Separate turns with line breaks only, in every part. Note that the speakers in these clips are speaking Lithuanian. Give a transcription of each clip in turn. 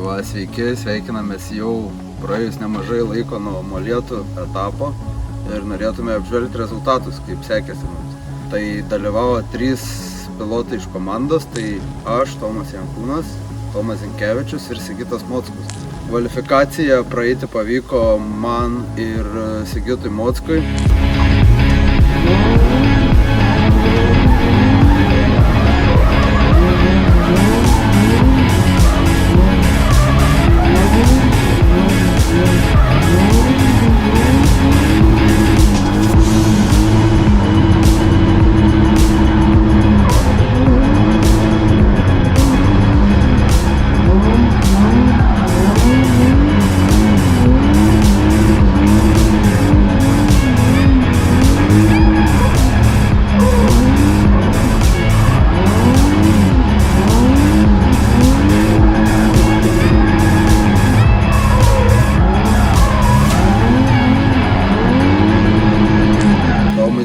Va, sveiki, sveikinamės jau praėjus nemažai laiko nuo molėtų etapo ir norėtume apžvelgti rezultatus, kaip sekėsi mums. Tai dalyvavo 3 pilotai iš komandos, tai aš, Tomas Jankūnas, Tomas Zinkevičius ir Sigitas Mockus. Kvalifikaciją praeiti pavyko man ir Sigitui Mockui.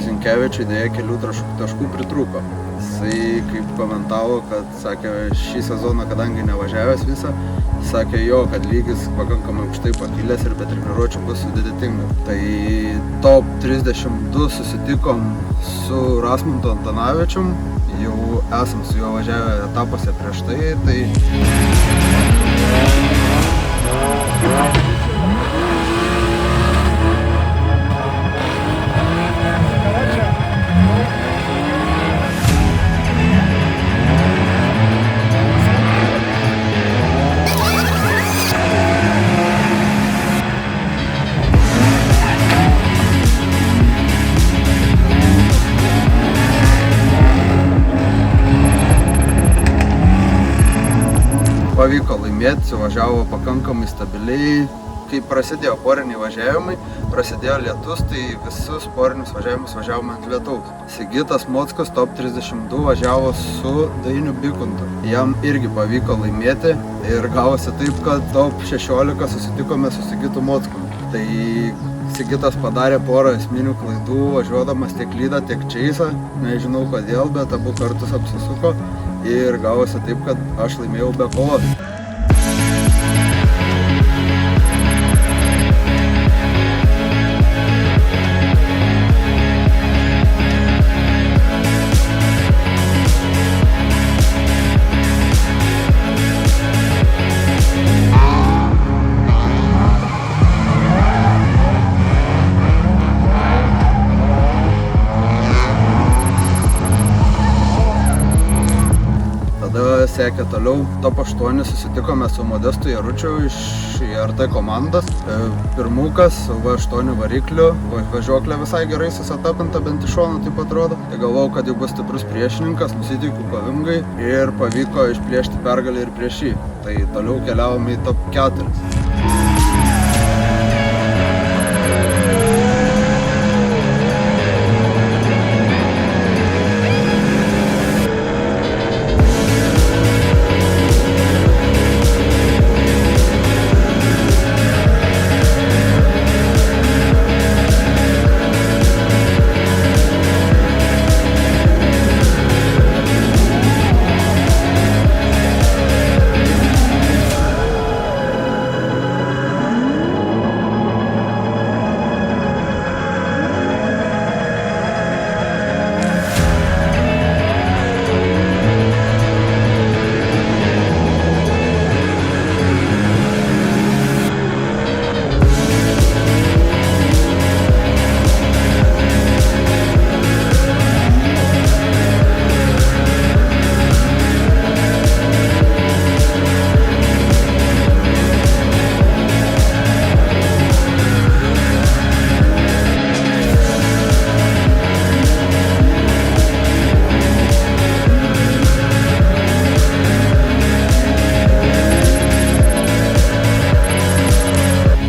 Zinkevičiui dėja kelių taškų pritrūko. Jisai kaip komentavo, kad sakė, šį sezoną, kadangi nevažiavęs visą, sakė jo, kad lygis pakankamai aukštai pakilęs ir be treniruočių bus sudėtinga. Tai top 32 susitikom su Rasmundu Antanavičium, jau esam su juo važiavę etapuose prieš tai. Pavyko laimėti, suvažiavo pakankamai stabiliai. Kai prasidėjo poriniai važiavimai, prasidėjo lietus, tai visus porinius važiavimus važiavome ant lietaus. Sigitas Mockus top 32 važiavo su Dainiu Bikuntu. Jam irgi pavyko laimėti ir gavosi taip, kad top 16 susitikome su Sigitu Mockum. Tai Sigitas padarė porą esminių klaidų, važiuodamas tiek lydą, tiek čeisą. Nežinau kodėl, bet abu kartus apsisuko. Ir gavosi taip, kad aš laimėjau be kovos. Sekė toliau, top 8 susitikome su Modestu Jaručiu iš IRT komandos. Pirmukas su V8 varikliu, važiuoklė visai gerai susetapinta, bent iš šono taip atrodo. Tai galvojau, kad jau bus stiprus priešininkas, nusiteikiau kovingai ir pavyko išplėšti pergalę ir prieš jį. Tai toliau keliavome į top 4.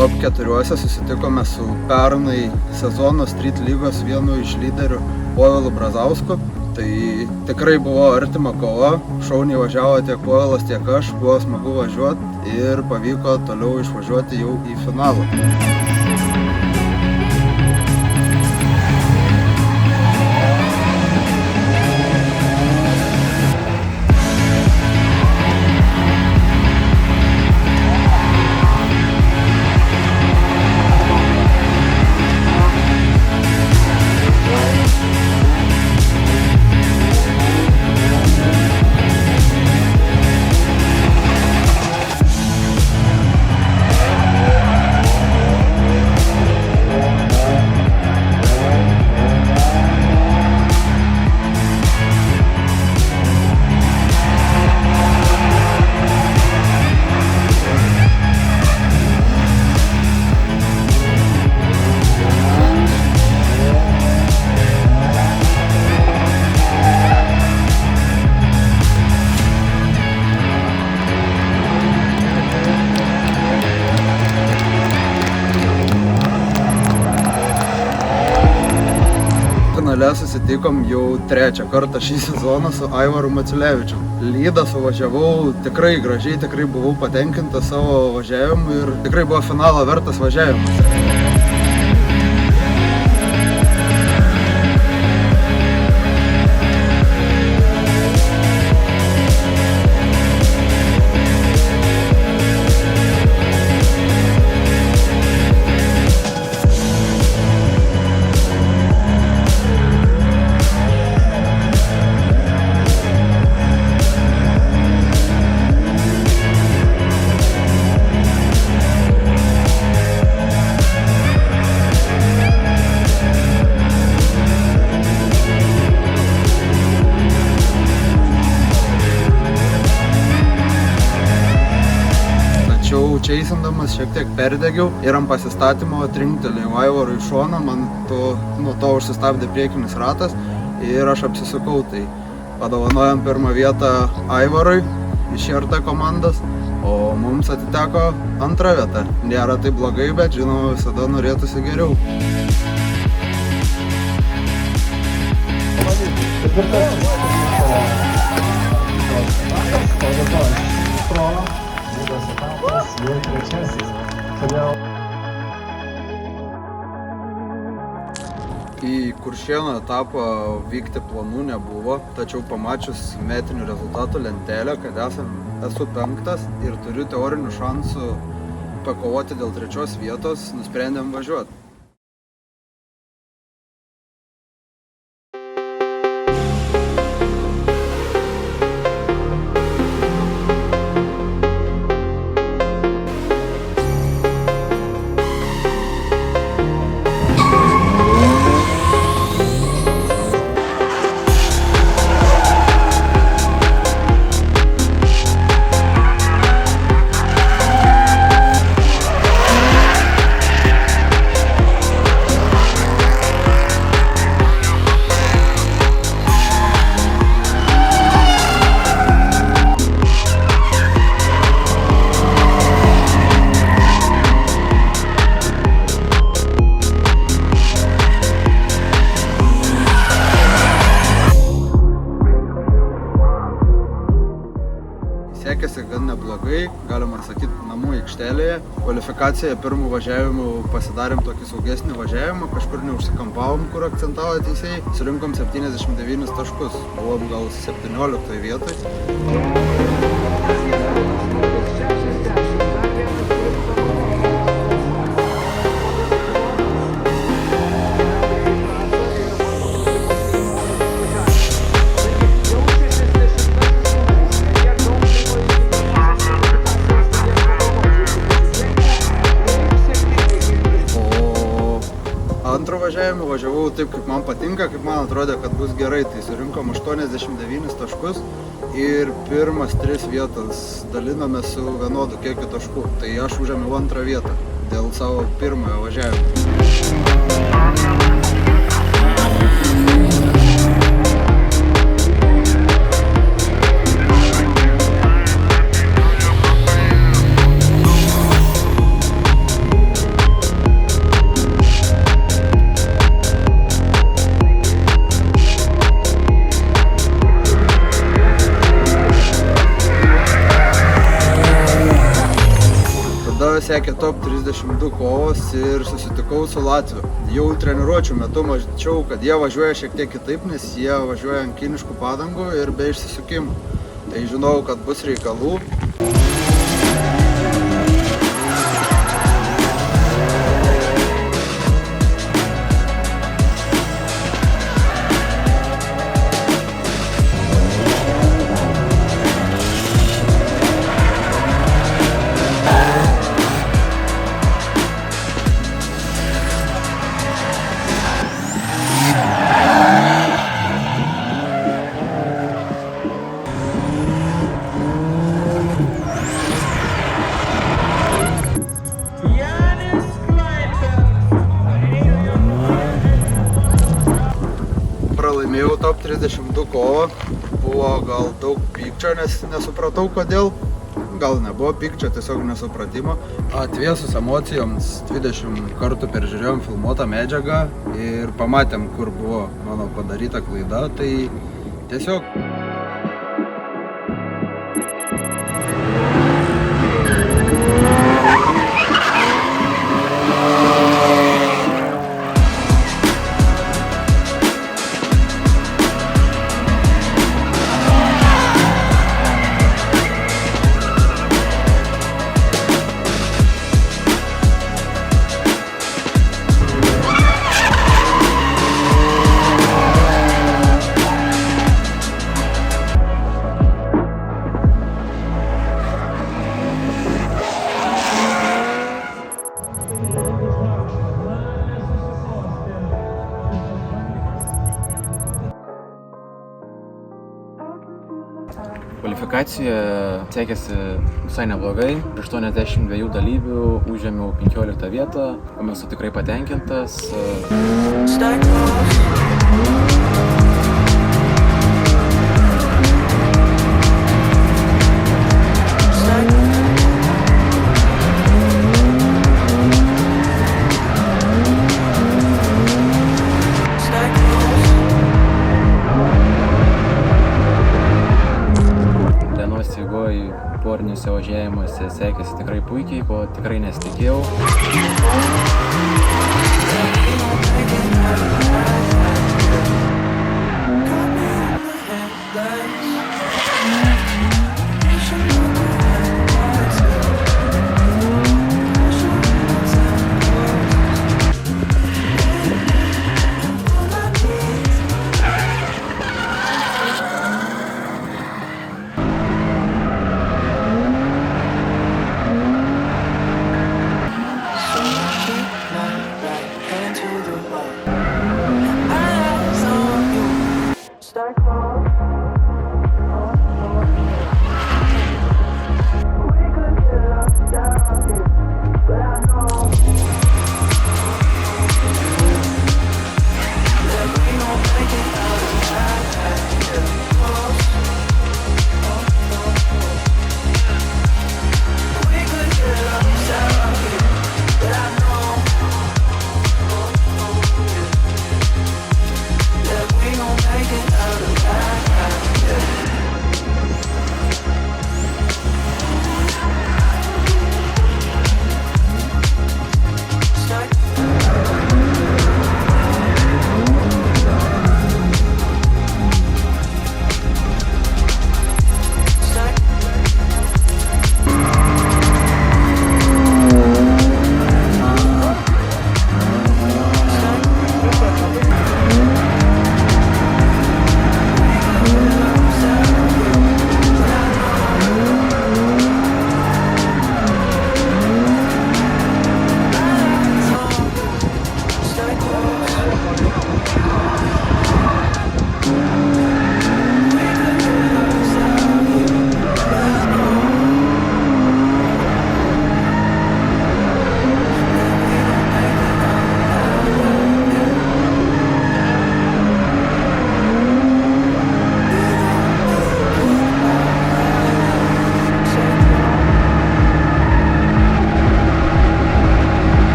Top 4 susitikome su pernai sezono Street lygos vienu iš lyderių Povilu Brazausku. Tai tikrai buvo artima kova, šauniai važiavo tiek Povilas, tiek aš, buvo smagu važiuoti ir pavyko toliau išvažiuoti jau į finalą. susitikom jau trečią kartą šį sezoną su Aivaru Maciulevičium. Lydą suvažiavau tikrai gražiai, tikrai buvau patenkintas savo važiavimu ir tikrai buvo finalo vertas važiavimas. Čeisindamas šiek tiek perdegiau ir ant pasistatymo trinktelėjau Aivarui į šoną, man nuo to užsistabdė priekinis ratas ir aš apsisukau. Tai padovanojom pirmą vietą Aivarui iš RT komandos, o mums atiteko antra vieta. Nėra tai blogai, bet žinoma visada norėtųsi geriau. Į Kuršėnų etapą vykti planų nebuvo, tačiau pamačius metinių rezultatų lentelę, kad esu 5 ir turiu teorinių šansų pakovoti dėl 3 vietos, nusprendėm važiuoti. Sekėsi gan neblogai, galima sakyti, namų aikštelėje. Kvalifikaciją pirmų važiavimų pasidarėm tokį saugesnį važiavimą, kažkur neužsikampavom, kur akcentavo teisėjai. Surinkom 79 taškus, buvom gal 17 vietoj. Važiavau taip, kaip man patinka, kaip man atrodė, kad bus gerai. Tai surinkom 89 taškus ir pirmas 3 vietas dalinome su vienodu kiekiu taškų. Tai aš užėmiau 2 vietą dėl savo pirmojo važiavimo. Sekė top 32 kovos ir susitikau su Latviu. Jau treniruočių metu mačiau, kad jie važiuoja šiek tiek kitaip, nes jie važiuoja ant kiniškų padangų ir be išsisukimų. Tai žinau, kad bus reikalų. Laimėjau top 32 kovą, buvo gal daug pykčio, nes nesupratau kodėl, gal nebuvo pykčio, tiesiog nesupratimo. Atvėsus emocijoms 20 kartų peržiūrėjom filmuotą medžiagą ir pamatėm, kur buvo mano padaryta klaida, tai tiesiog...
Kvalifikacijoje sekėsi visai neblogai. Iš 82 dalyvių užėmiau 15 vietą, kuomet esu tikrai patenkintas. Poriniuose važiavimuose sekėsi tikrai puikiai, ko tikrai nesitikėjau.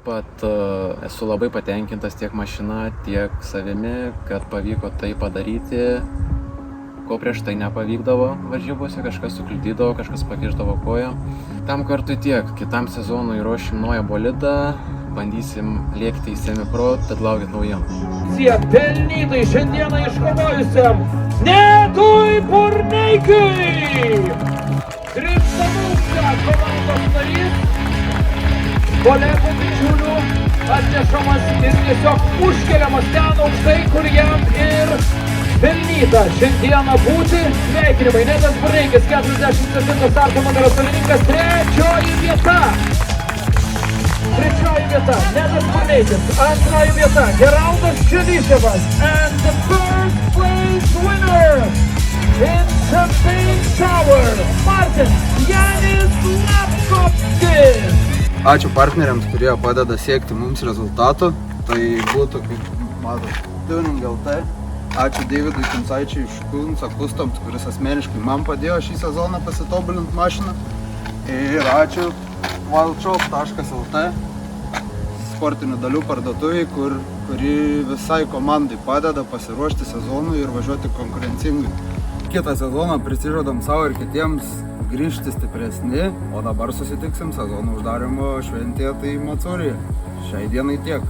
pat esu labai patenkintas tiek mašina, tiek savimi, kad pavyko tai padaryti, ko prieš tai nepavykdavo varžybose, kažkas sukliudydavo, kažkas pakišdavo koją. Tam kartui tiek, kitam sezonui ruošim naują bolidą, bandysim lėkti į semi-pro, tad laukit naujienų.
Pelnytai šiandieną iškovojusiam Netui Burneikiui! Kripsanauska komandos narys, kolegų bičiulių atnešamas ir tiesiog užkeliamas ten aukštai, kur jam ir pelnyta šiandieną būti. Sveikinimai, Netas Burneikis, 47 starto numerio savininkas, trečioji vieta, Netas Burneikis, antroji vieta, Geraldas Čeliševas, and the first place winner in the main tower, Martin Janis Lapkovskis.
Ačiū partneriams, kurie padeda siekti mums rezultatų. Tai būtų, kaip matot, Tuning LT. Ačiū Davidui Kinsaičiui iš Kunca Customs, kuris asmeniškai man padėjo šį sezoną pasitobulinti mašiną. Ir ačiū wildshop.lt, sportinių dalių parduotuviai, kuri visai komandai padeda pasiruošti sezonui ir važiuoti konkurencingai. Kitą sezoną prisižadam savo ir kitiems grįžti stipresni, o dabar susitiksim sezono uždarimo šventėje, tai Matsūryje. Šiai dienai tiek.